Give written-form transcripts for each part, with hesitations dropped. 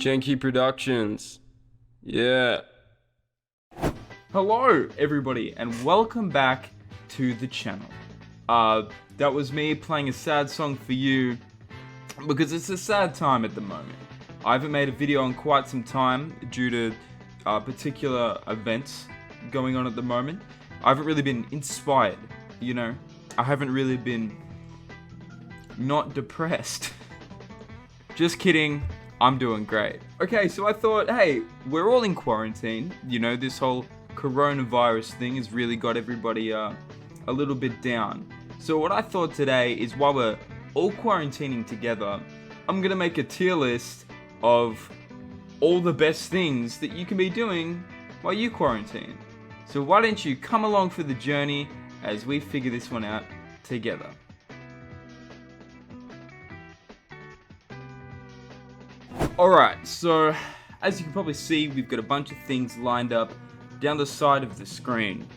Jenky Productions. Yeah. Hello, everybody, and welcome back to the channel. That was me playing a sad song for you because it's a sad time at the moment. I haven't made a video in quite some time due to particular events going on at the moment. I haven't really been inspired, you know. I haven't really been not depressed. Just kidding. I'm doing great. Okay, so I thought, hey, we're all in quarantine. You know, this whole coronavirus thing has really got everybody a little bit down. So what I thought today is while we're all quarantining together, I'm gonna make a tier list of all the best things that you can be doing while you quarantine. So why don't you come along for the journey as we figure this one out together. Alright, so as you can probably see, we've got a bunch of things lined up down the side of the screen.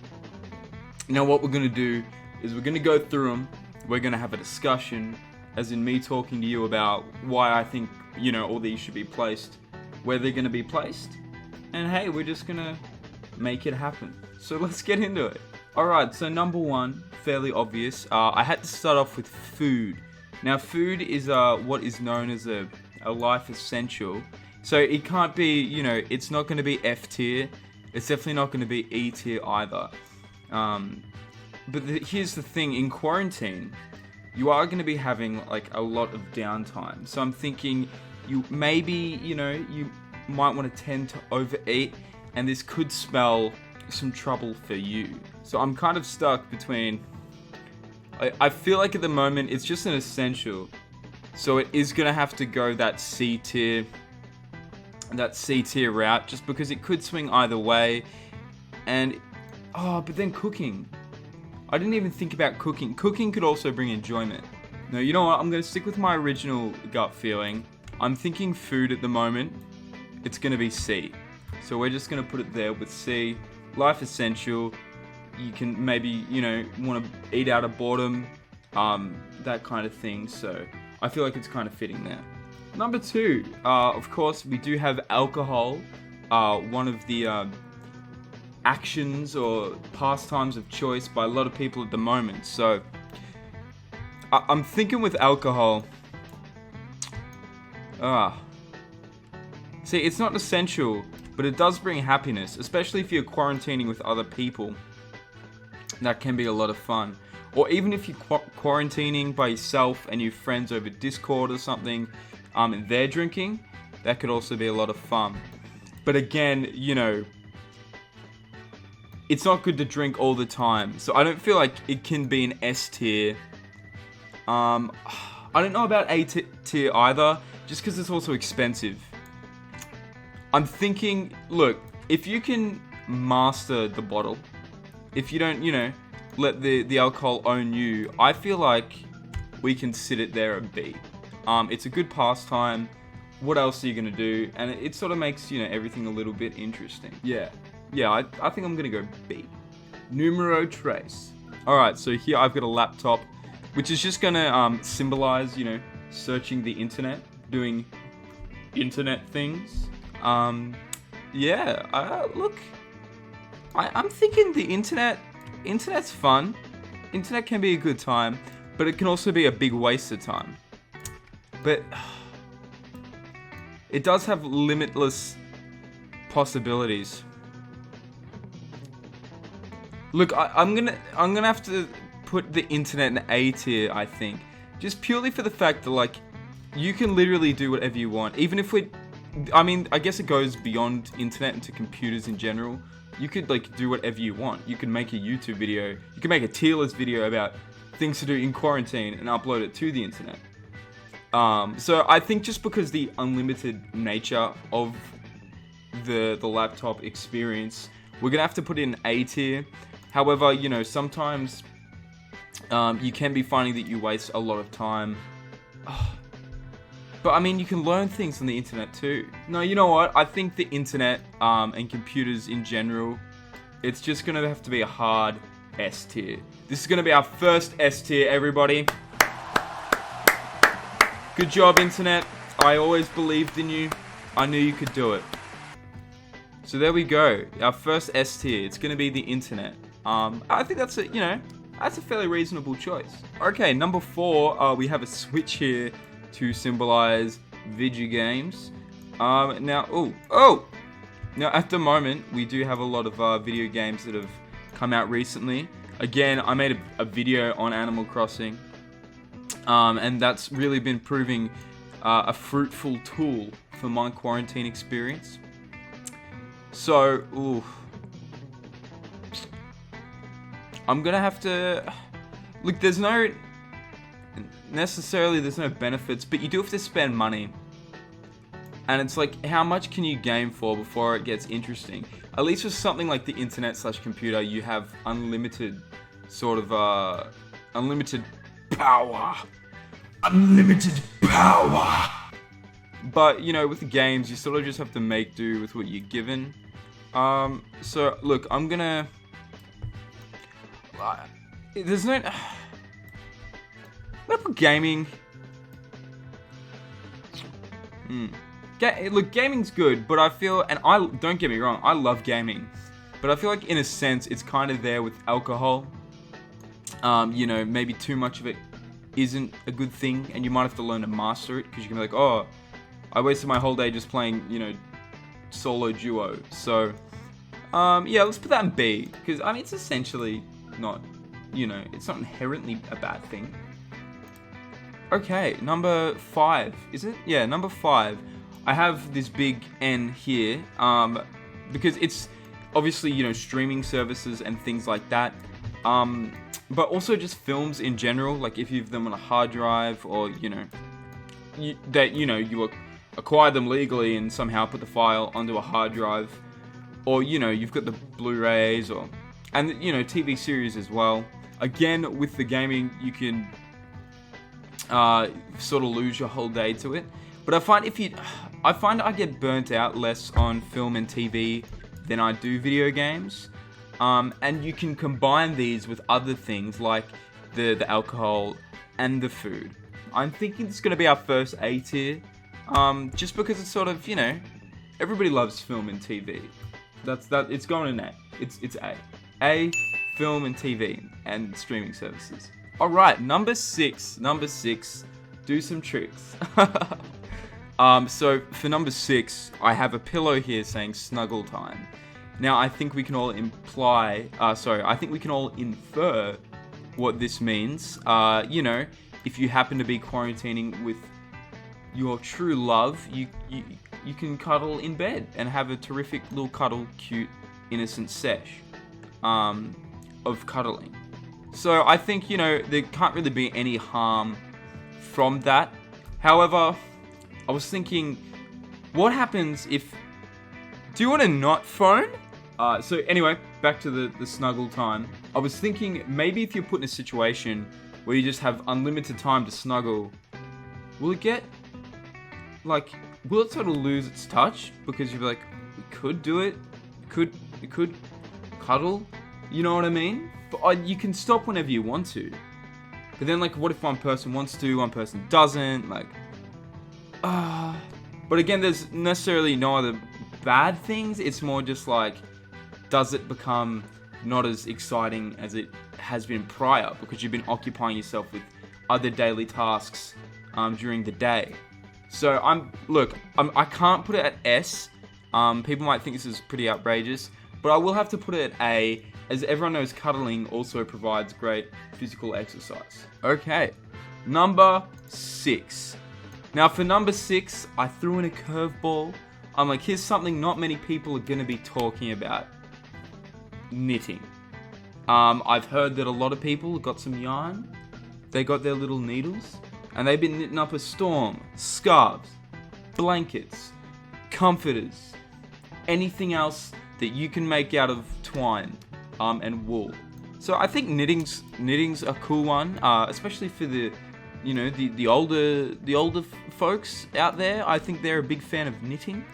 Now what we're going to do is we're going to go through them, we're going to have a discussion, as in me talking to you about why I think, you know, all these should be placed, where they're going to be placed, and hey, we're just going to make it happen. So let's get into it. Alright, so number one, fairly obvious, I had to start off with food. Now food is what is known as a life essential. So it can't be, you know, it's not going to be F tier. It's definitely not going to be E tier either. But here's the thing, in quarantine, you are going to be having like a lot of downtime. So I'm thinking you maybe, you know, you might want to tend to overeat, and this could spell some trouble for you. So I'm kind of stuck between, I feel like at the moment it's just an essential. So it is going to have to go that C tier route, just because it could swing either way. And, but then cooking. I didn't even think about cooking. Cooking could also bring enjoyment. No, you know what? I'm going to stick with my original gut feeling. I'm thinking food at the moment. It's going to be C. So we're just going to put it there with C. Life essential. You can maybe, you know, want to eat out of boredom. That kind of thing. So I feel like it's kind of fitting there. Number two, of course, we do have alcohol. One of the actions or pastimes of choice by a lot of people at the moment. So I'm thinking with alcohol. See, it's not essential, but it does bring happiness, especially if you're quarantining with other people. That can be a lot of fun. Or even if you're quarantining by yourself and your friends over Discord or something, and they're drinking, that could also be a lot of fun. But again, you know, it's not good to drink all the time. So I don't feel like it can be an S tier. I don't know about A tier either, just because it's also expensive. I'm thinking, look, if you can master the bottle, if you don't, you know, let the alcohol own you, I feel like we can sit it there at B. It's a good pastime. What else are you gonna do? And it sort of makes, you know, everything a little bit interesting. Yeah, I think I'm gonna go B. Numero tres. Alright, so here I've got a laptop, which is just gonna symbolize, you know, searching the internet, doing internet things. Look, I'm thinking the internet's fun. Internet can be a good time, but it can also be a big waste of time. But it does have limitless possibilities. Look, I'm gonna have to put the internet in A tier, I think, just purely for the fact that, like, you can literally do whatever you want. Even if I guess it goes beyond internet into computers in general. You could, like, do whatever you want. You can make a YouTube video. You can make a tier list video about things to do in quarantine and upload it to the internet. So I think just because the unlimited nature of the laptop experience, we're gonna have to put it in A tier. However, you know, sometimes you can be finding that you waste a lot of time. But I mean, you can learn things on the internet too. No, you know what? I think the internet and computers in general, it's just gonna have to be a hard S tier. This is gonna be our first S tier, everybody. Good job, internet. I always believed in you. I knew you could do it. So there we go. Our first S tier. It's going to be the internet. I think that's that's a fairly reasonable choice. Okay, number 4, we have a switch here to symbolize video games. Now at the moment, we do have a lot of video games that have come out recently. Again, I made a video on Animal Crossing, and that's really been proving a fruitful tool for my quarantine experience. So, I'm gonna have to... Look, there's no benefits, but you do have to spend money. And it's like, how much can you game for before it gets interesting? At least with something like the internet/computer, you have unlimited unlimited power. Unlimited power! But, with the games, you sort of just have to make do with what you're given. So, look, I'm gonna... there's no... I'm gonna put gaming... Look, gaming's good, but I feel... And don't get me wrong, I love gaming. But I feel like, in a sense, it's kind of there with alcohol. Maybe too much of it isn't a good thing, and you might have to learn to master it, because you can be like, oh... I wasted my whole day just playing, solo duo. So, let's put that in B. Because, it's essentially not, it's not inherently a bad thing. Okay, number 5. Is it? Yeah, number 5. I have this big N here. Because it's obviously, streaming services and things like that. But also just films in general. Like, if you have them on a hard drive or, you acquire them legally and somehow put the file onto a hard drive, or you've got the Blu-rays and TV series as well. Again, with the gaming, you can sort of lose your whole day to it. But I find I get burnt out less on film and TV than I do video games. And you can combine these with other things like the alcohol and the food. I'm thinking it's going to be our first A tier. Just because it's sort of, everybody loves film and TV. It's going in A. It's A. A, film and TV and streaming services. Alright, number 6. Do some tricks. So for number 6, I have a pillow here saying snuggle time. Now I think we can all infer what this means. If you happen to be quarantining with your true love, you can cuddle in bed and have a terrific little cuddle, cute, innocent sesh of cuddling. So I think, there can't really be any harm from that. However, I was thinking, what happens if... Do you want to not phone? So anyway, back to the snuggle time. I was thinking, maybe if you're put in a situation where you just have unlimited time to snuggle, will it sort of lose its touch? Because you'll be like, we could do it. We could cuddle. You know what I mean? But you can stop whenever you want to. But then, what if one person wants to, one person doesn't? But again, there's necessarily no other bad things. It's more just does it become not as exciting as it has been prior because you've been occupying yourself with other daily tasks during the day. So I can't put it at S. People might think this is pretty outrageous, but I will have to put it at A, as everyone knows cuddling also provides great physical exercise. Okay, number 6. Now for number 6, I threw in a curveball. I'm like, here's something not many people are gonna be talking about. Knitting. I've heard that a lot of people got some yarn. They got their little needles, and they've been knitting up a storm, scarves, blankets, comforters, anything else that you can make out of twine and wool. So I think knitting's a cool one, especially for the older folks out there. I think they're a big fan of knitting.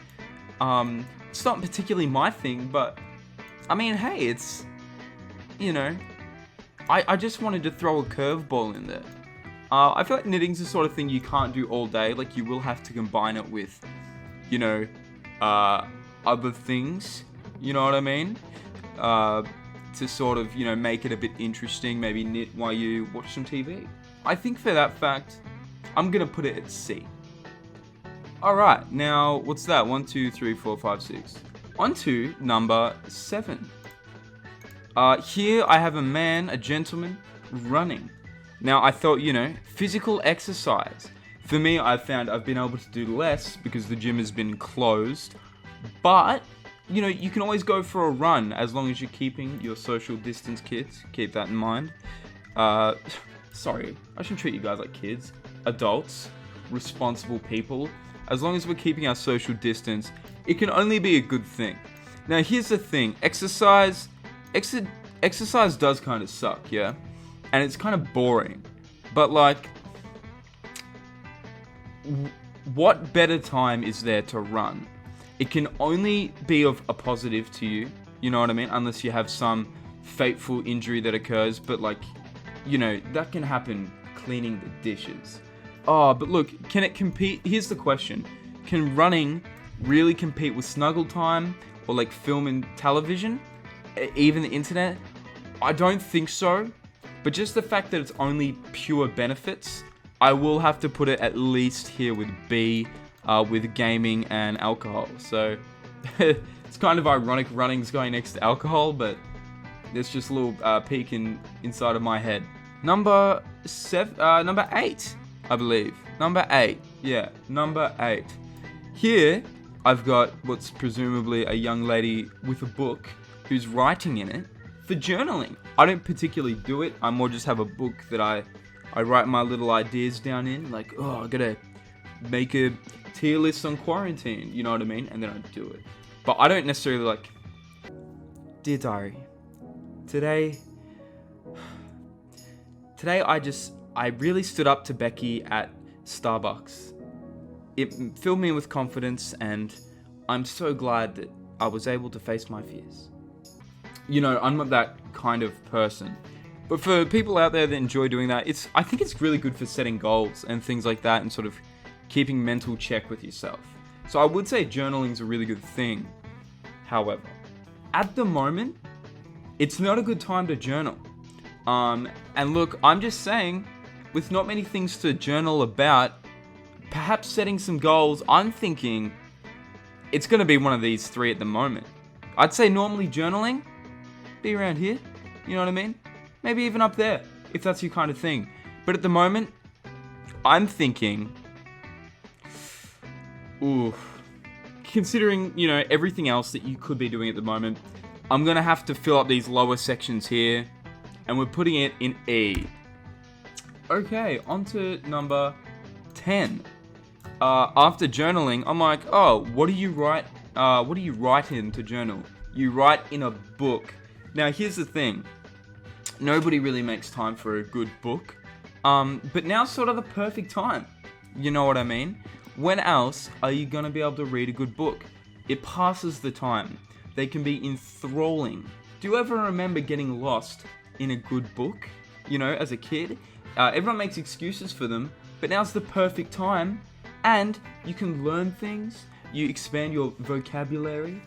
It's not particularly my thing, but hey, it's I just wanted to throw a curveball in there. I feel like knitting's the sort of thing you can't do all day. You will have to combine it with, you know, other things, you know what I mean? To sort of, make it a bit interesting, maybe knit while you watch some TV. I think for that fact, I'm gonna put it at C. Alright, now, what's that? 1, 2, 3, 4, 5, 6. On to number 7. Here I have a gentleman, running. Now, I thought, physical exercise. For me, I've found I've been able to do less because the gym has been closed. But, you can always go for a run as long as you're keeping your social distance, kids. Keep that in mind. Sorry, I shouldn't treat you guys like kids. Adults, responsible people. As long as we're keeping our social distance, it can only be a good thing. Now, here's the thing. Exercise does kind of suck, yeah? And it's kind of boring. But, what better time is there to run? It can only be of a positive to you, you know what I mean? Unless you have some fateful injury that occurs, but that can happen cleaning the dishes. Oh, but look, can it compete? Here's the question. Can running really compete with snuggle time or film and television? Even the internet? I don't think so. But just the fact that it's only pure benefits, I will have to put it at least here with B, with gaming and alcohol. So it's kind of ironic running's going next to alcohol, but there's just a little peek inside of my head. Number 8, I believe. Number 8. Yeah, number 8. Here, I've got what's presumably a young lady with a book who's writing in it for journaling. I don't particularly do it. I more just have a book that I write my little ideas down in. I gotta make a tier list on quarantine. You know what I mean? And then I do it. But I don't necessarily Dear Diary, Today I really stood up to Becky at Starbucks. It filled me with confidence, and I'm so glad that I was able to face my fears. I'm not that kind of person. But for people out there that enjoy doing that, I think it's really good for setting goals and things like that, and sort of keeping mental check with yourself. So I would say journaling's a really good thing. However, at the moment, it's not a good time to journal. And look, I'm just saying, with not many things to journal about, perhaps setting some goals, I'm thinking it's going to be one of these 3 at the moment. I'd say normally journaling, be around here, you know what I mean? Maybe even up there, if that's your kind of thing. But at the moment, I'm thinking, considering, everything else that you could be doing at the moment, I'm going to have to fill up these lower sections here, and we're putting it in E. Okay, on to number 10. After journaling, I'm like, what do you write? What do you write in to journal? You write in a book. Now, here's the thing. Nobody really makes time for a good book. But now's sort of the perfect time. You know what I mean? When else are you going to be able to read a good book? It passes the time. They can be enthralling. Do you ever remember getting lost in a good book? As a kid? Everyone makes excuses for them, but now's the perfect time. And you can learn things. You expand your vocabulary.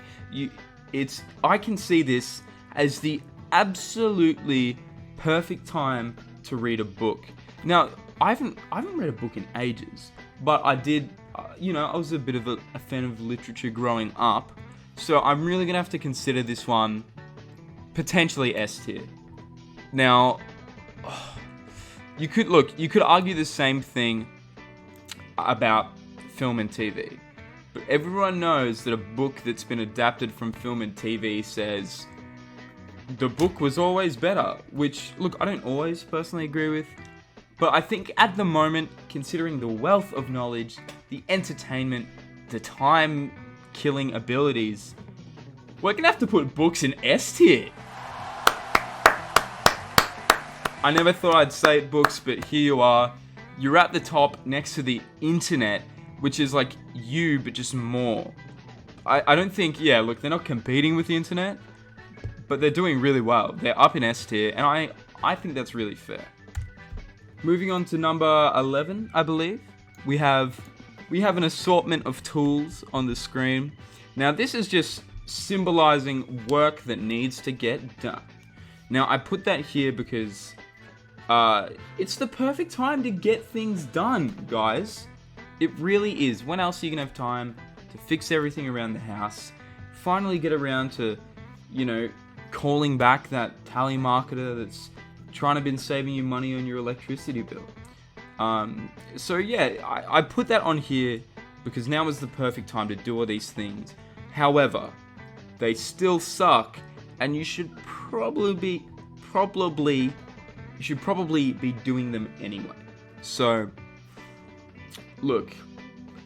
I can see this as the absolutely perfect time to read a book. Now, I haven't read a book in ages, but I did. I was a bit of a fan of literature growing up, so I'm really gonna have to consider this one potentially S tier. Now, you could argue the same thing about film and TV, but everyone knows that a book that's been adapted from film and TV says the book was always better, which, look, I don't always personally agree with, but I think at the moment, considering the wealth of knowledge, the entertainment, the time-killing abilities, we're gonna have to put books in S tier. I never thought I'd say it, books, but here you are. You're at the top next to the internet, which is like you, but just more. I don't think, they're not competing with the internet, but they're doing really well. They're up in S tier, and I think that's really fair. Moving on to number 11, I believe, we have we have an assortment of tools on the screen. Now this is just symbolizing work that needs to get done. Now I put that here because it's the perfect time to get things done, guys. It really is. When else are you gonna have time to fix everything around the house? Finally get around to, you know, calling back that telemarketer that's trying to been saving you money on your electricity bill. So yeah, I put that on here because now is the perfect time to do all these things. However, they still suck, and you should probably be doing them anyway. So, look,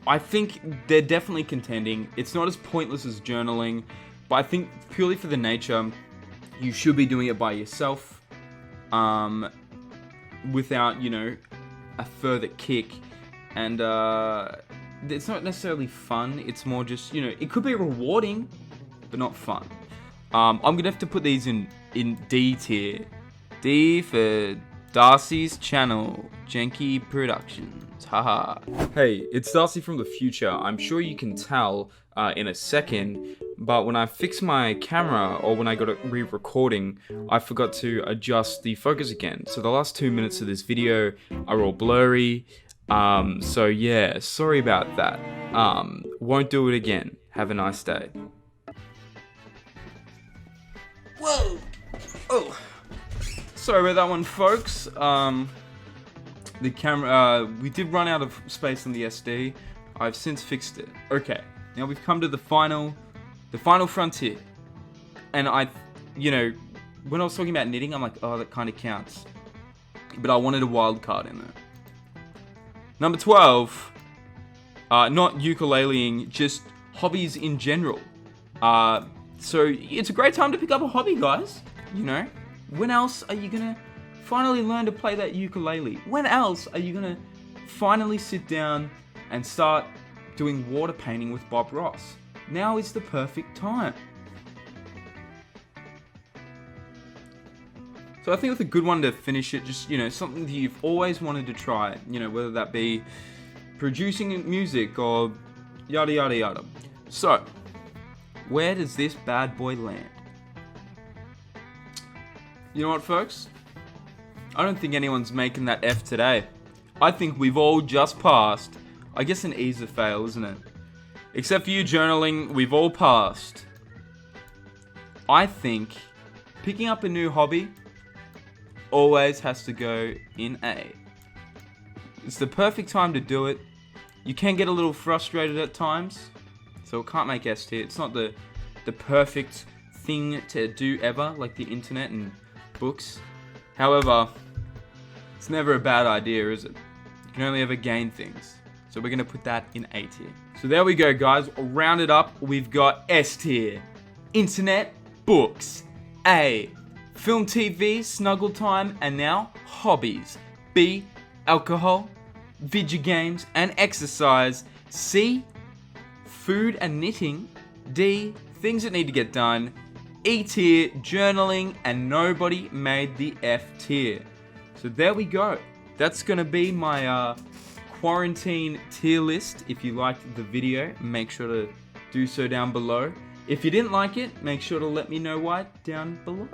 I think they're definitely contending. It's not as pointless as journaling, but I think purely for the nature, you should be doing it by yourself, without, you know, a further kick. And it's not necessarily fun. It's more just, you know, it could be rewarding, but not fun. I'm gonna have to put these in D tier. D for Darcy's channel, Jenky Productions. Haha. Hey, it's Darcy from the future. I'm sure you can tell in a second, but when I fix my camera or when I got it re-recording, I forgot to adjust the focus again. So the last 2 minutes of this video are all blurry. So yeah, sorry about that. Won't do it again. Have a nice day. Whoa! Oh! Sorry about that one, folks. The camera, we did run out of space on the SD. I've since fixed it. Okay, now we've come to the final frontier. And you know, when I was talking about knitting, I'm like, oh, that kind of counts. But I wanted a wild card in there. Number 12, not ukuleleing, just hobbies in general. So it's a great time to pick up a hobby, guys. You know, when else are you gonna finally learn to play that ukulele? When else are you gonna finally sit down and start doing water painting with Bob Ross? Now is the perfect time. So I think it's a good one to finish it, just, you know, something that you've always wanted to try, you know, whether that be producing music or yada yada yada. So, where does this bad boy land? You know what, folks? I don't think anyone's making that F today. I think we've all just passed. I guess an E's a fail, isn't it? Except for you journaling, we've all passed. I think picking up a new hobby always has to go in A. It's the perfect time to do it. You can get a little frustrated at times, so it can't make S tier. It's not the perfect thing to do ever, like the internet and books. However, it's never a bad idea, is it? You can only ever gain things. So we're gonna put that in A tier. So there we go, guys. Round it up, we've got S tier. Internet, books. A. Film, TV, snuggle time, and now hobbies. B. Alcohol, video games, and exercise. C. Food and knitting. D. Things that need to get done. E tier, journaling, and nobody made the F tier. So there we go. That's gonna be my quarantine tier list. If you liked the video, make sure to do so down below. If you didn't like it, make sure to let me know why down below.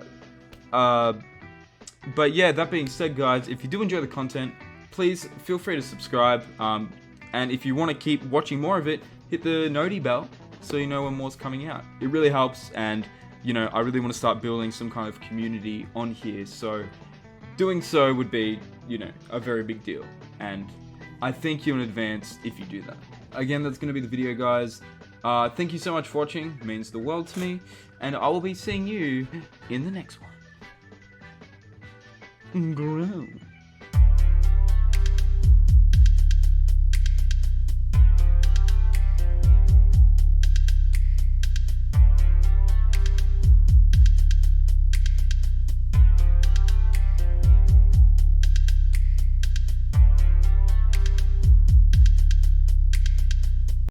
But yeah, that being said, guys, if you do enjoy the content, please feel free to subscribe. And if you want to keep watching more of it, hit the noti bell so you know when more's coming out. It really helps, and you know, I really want to start building some kind of community on here. So doing so would be, you know, a very big deal. And I thank you in advance if you do that. Again, that's going to be the video, guys. Thank you so much for watching. It means the world to me. And I will be seeing you in the next one. Grow.